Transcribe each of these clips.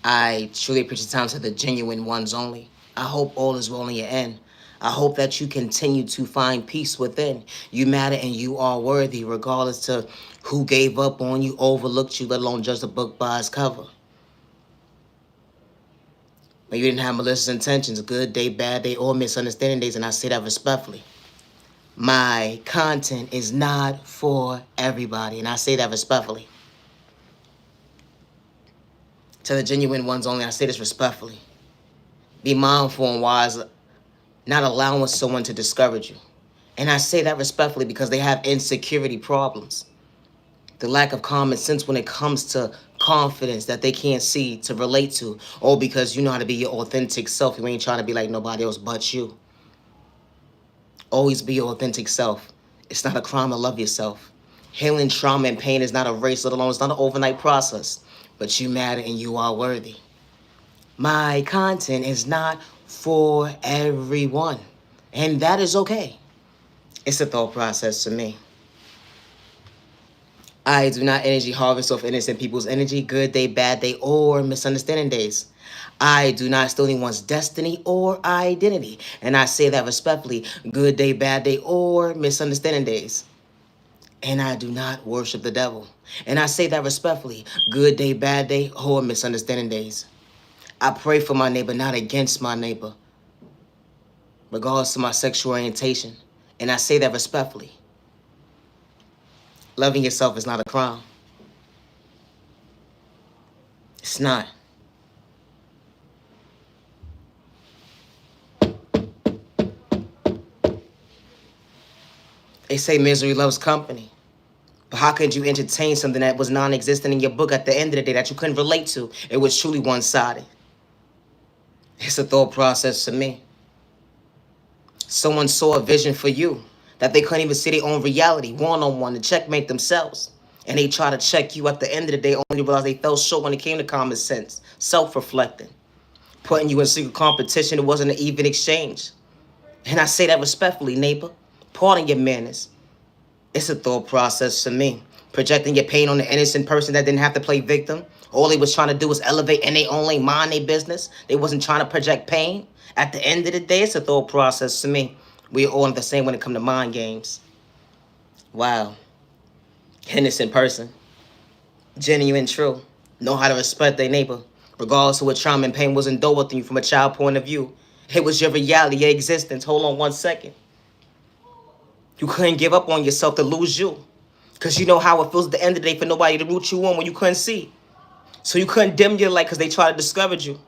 I truly appreciate the time to the genuine ones only. I hope all is well in your end. I hope that you continue to find peace within. You matter and you are worthy, regardless to who gave up on you, overlooked you, let alone judge the book by its cover. When you didn't have malicious intentions, good day, bad day, or misunderstanding days, and I say that respectfully. My content is not for everybody, and I say that respectfully. To the genuine ones only, I say this respectfully. Be mindful and wise, not allowing someone to discourage you. And I say that respectfully because they have insecurity problems. The lack of common sense when it comes to confidence that they can't see to relate to. Or because you know how to be your authentic self. You ain't trying to be like nobody else but you. Always be your authentic self. It's not a crime to love yourself. Healing trauma and pain is not a race, let alone it's not an overnight process. But you matter and you are worthy. My content is not for everyone. And that is okay. It's a thought process to me. I do not energy harvest off innocent people's energy, good day, bad day, or misunderstanding days. I do not steal anyone's destiny or identity. And I say that respectfully, good day, bad day, or misunderstanding days. And I do not worship the devil. And I say that respectfully, good day, bad day, or misunderstanding days. I pray for my neighbor, not against my neighbor, regardless of my sexual orientation. And I say that respectfully. Loving yourself is not a crime. It's not. They say misery loves company. But how could you entertain something that was non-existent in your book at the end of the day that you couldn't relate to? It was truly one-sided. It's a thought process to me. Someone saw a vision for you that they couldn't even see their own reality, one-on-one, to checkmate themselves. And they try to check you at the end of the day, only to realize they fell short when it came to common sense, self-reflecting, putting you in secret competition. It wasn't an even exchange. And I say that respectfully, neighbor. Pardon your manners. It's a thought process to me. Projecting your pain on the innocent person that didn't have to play victim. All they was trying to do was elevate and they only mind their business. They wasn't trying to project pain. At the end of the day, it's a thought process to me. We're all the same when it comes to mind games. Wow. Innocent person. Genuine, true. Know how to respect their neighbor. Regardless of what trauma and pain was endured with you from a child point of view. It was your reality, your existence. Hold on 1 second. You couldn't give up on yourself to lose you. Because you know how it feels at the end of the day for nobody to root you on when you couldn't see. So you couldn't dim your light because they tried to discourage you.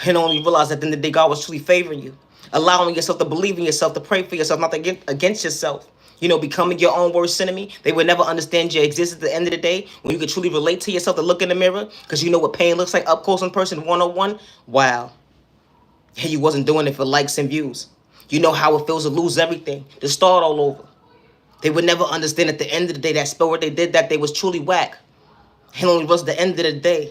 And only realize at the end of the day God was truly favoring you. Allowing yourself to believe in yourself, to pray for yourself, not against yourself. You know, becoming your own worst enemy. They would never understand your existence at the end of the day when you could truly relate to yourself, to look in the mirror. Because you know what pain looks like up close in person, one-on-one. Wow. And you wasn't doing it for likes and views. You know how it feels to lose everything, to start all over. They would never understand at the end of the day that spell what they did that day was truly whack. And only was the end of the day.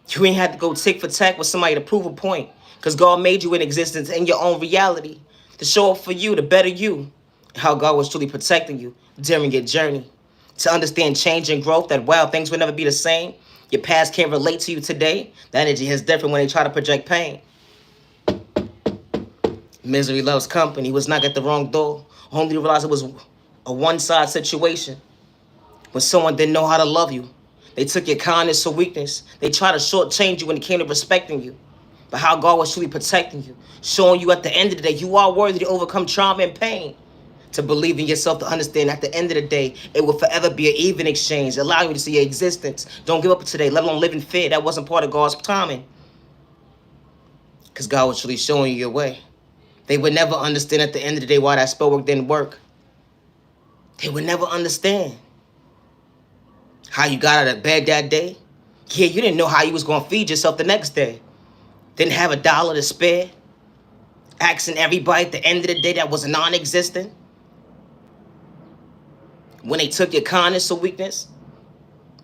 You ain't had to go tick for tack with somebody to prove a point. Because God made you in existence in your own reality. To show up for you, to better you. How God was truly protecting you during your journey. To understand change and growth, that wow, things will never be the same. Your past can't relate to you today. The energy is different when they try to project pain. Misery loves company. Was not at the wrong door. Only realized it was a one-side situation. When someone didn't know how to love you. They took your kindness or weakness. They tried to shortchange you when it came to respecting you. But how God was truly protecting you. Showing you at the end of the day, you are worthy to overcome trauma and pain. To believe in yourself, to understand at the end of the day, it will forever be an even exchange. Allowing you to see your existence. Don't give up today, let alone live in fear. That wasn't part of God's timing. Because God was truly showing you your way. They would never understand at the end of the day why that spell work didn't work. They would never understand. How you got out of bed that day? Yeah, you didn't know how you was going to feed yourself the next day. Didn't have $1 to spare. Asking everybody at the end of the day that was non-existent. When they took your kindness or weakness,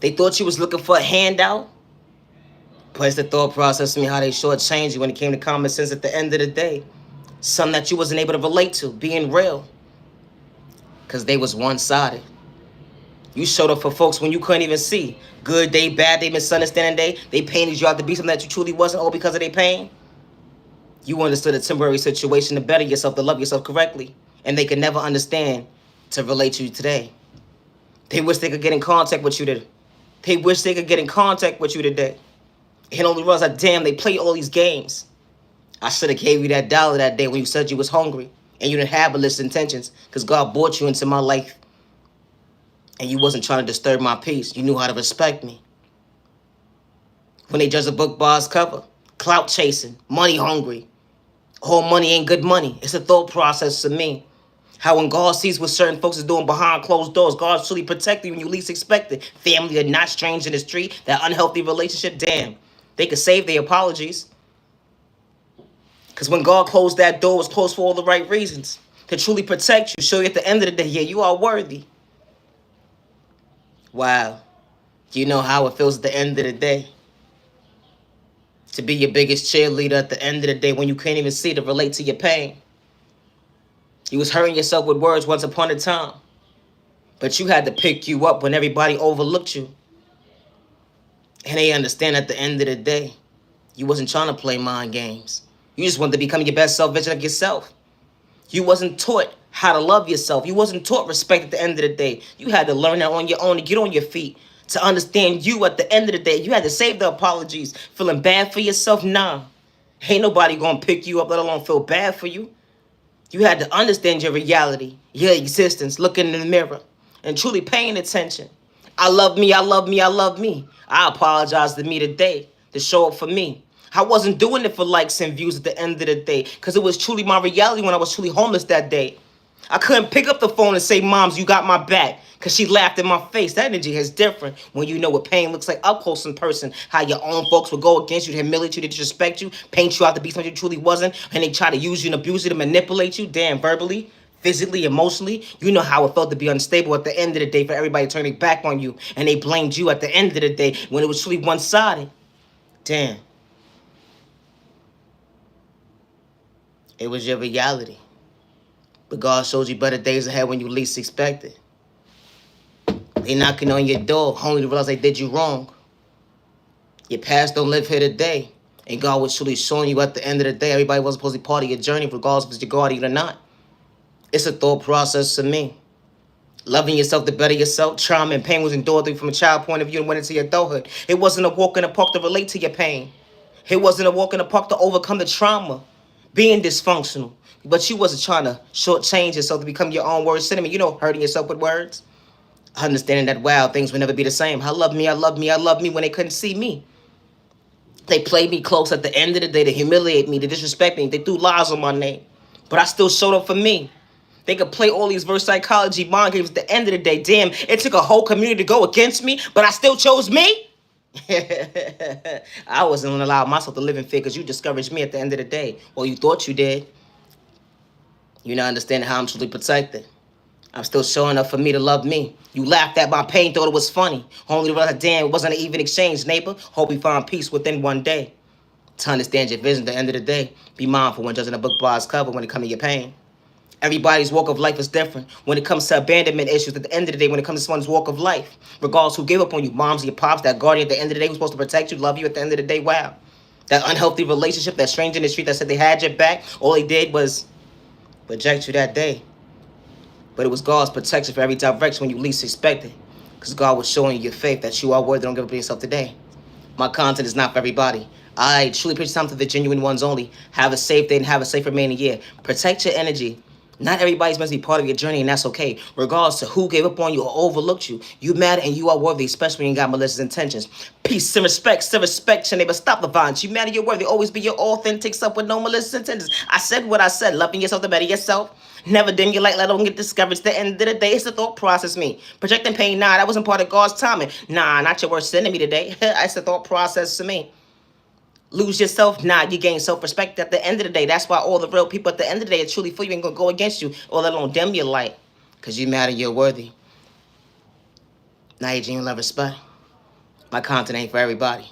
they thought you was looking for a handout. But it's the thought process to me how they shortchanged you when it came to common sense at the end of the day. Something that you wasn't able to relate to, being real. Because they was one-sided. You showed up for folks when you couldn't even see. Good day, bad day, misunderstanding day. They painted you out to be something that you truly wasn't, all because of their pain. You understood a temporary situation to better yourself, to love yourself correctly. And they could never understand to relate to you today. They wish they could get in contact with you today. They wish they could get in contact with you today. And only realize that, damn, they play all these games. I should have gave you that dollar that day when you said you was hungry and you didn't have malicious intentions because God brought you into my life and you wasn't trying to disturb my peace. You knew how to respect me. When they judge a book by its cover, clout chasing, money hungry. All money ain't good money. It's a thought process to me. How when God sees what certain folks is doing behind closed doors, God's truly protecting you when you least expect it. Family are not strange in the street. That unhealthy relationship, damn. They could save their apologies. Because when God closed that door, it was closed for all the right reasons. To truly protect you, show you at the end of the day, yeah, you are worthy. Wow. Do you know how it feels at the end of the day? To be your biggest cheerleader at the end of the day when you can't even see to relate to your pain. You was hurting yourself with words once upon a time. But you had to pick you up when everybody overlooked you. And they understand at the end of the day, you wasn't trying to play mind games. You just wanted to become your best self version of yourself. You wasn't taught how to love yourself. You wasn't taught respect at the end of the day. You had to learn that on your own to get on your feet. To understand you at the end of the day. You had to save the apologies. Feeling bad for yourself? Nah. Ain't nobody gonna pick you up, let alone feel bad for you. You had to understand your reality, your existence, looking in the mirror, and truly paying attention. I love me, I love me, I love me. I apologize to me today to show up for me. I wasn't doing it for likes and views at the end of the day because it was truly my reality when I was truly homeless that day. I couldn't pick up the phone and say, Moms, you got my back, because she laughed in my face. That energy is different when you know what pain looks like up close in person. How your own folks would go against you, to humiliate you, to disrespect you, paint you out to be something you truly wasn't, and they try to use you and abuse you to manipulate you, damn, verbally, physically, emotionally. You know how it felt to be unstable at the end of the day for everybody turning back on you, and they blamed you at the end of the day when it was truly one-sided. Damn. It was your reality. But God shows you better days ahead when you least expect it. They knocking on your door only to realize they did you wrong. Your past don't live here today. And God was truly showing you at the end of the day, everybody wasn't supposed to be part of your journey, regardless if it's your guardian or not. It's a thought process to me. Loving yourself to better yourself. Trauma and pain was endured through from a child point of view and went into your adulthood. It wasn't a walk in the park to relate to your pain. It wasn't a walk in the park to overcome the trauma. Being dysfunctional. But you wasn't trying to shortchange yourself to become your own worst enemy. You know, hurting yourself with words. Understanding that, wow, things will never be the same. I love me, I love me, I love me when they couldn't see me. They played me close at the end of the day to humiliate me, to disrespect me. They threw lies on my name. But I still showed up for me. They could play all these verse psychology mind games at the end of the day. Damn, it took a whole community to go against me, but I still chose me? I wasn't going to allow myself to live in fear because you discouraged me at the end of the day. Well, you thought you did. You're not understanding how I'm truly protected. I'm still showing up for me to love me. You laughed at my pain, thought it was funny. Only to realize, damn, it wasn't an even exchange, neighbor. Hope we find peace within one day. To understand your vision at the end of the day, be mindful when judging a book by its cover when it comes to your pain. Everybody's walk of life is different. When it comes to abandonment issues, at the end of the day, when it comes to someone's walk of life, regardless who gave up on you, moms, your pops, that guardian at the end of the day who's supposed to protect you, love you at the end of the day, wow. That unhealthy relationship, that stranger in the street that said they had your back, all they did was reject you that day. But it was God's protection for every direction when you least expected. Because God was showing you your faith that you are worthy. Don't give up on yourself today. My content is not for everybody. I truly preach something to the genuine ones only. Have a safe day and have a safe remaining year. Protect your energy. Not everybody's meant to be part of your journey, and that's okay. Regardless of who gave up on you or overlooked you, you matter and you are worthy, especially when you got malicious intentions. Peace and respect, your neighbor. Stop the violence. You matter, you're worthy. Always be your authentic self with no malicious intentions. I said what I said. Loving yourself to better yourself. Never dim your light, let alone get discouraged. At the end of the day, it's the thought process, me. Projecting pain, nah, that wasn't part of God's timing. Nah, not your worst enemy today. It's the thought process to me. Lose yourself, nah, you gain self-respect at the end of the day. That's why all the real people at the end of the day are truly for you, ain't gonna go against you, or let alone dim your light. Because you matter, you're worthy. Now you genuine love, respect. My content ain't for everybody.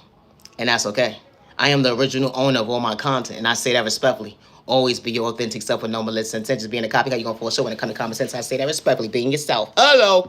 And that's okay. I am the original owner of all my content, and I say that respectfully. Always be your authentic self with no malicious intentions. Being a copycat, you're gonna fall short when it comes to common sense. I say that respectfully, being yourself. Hello.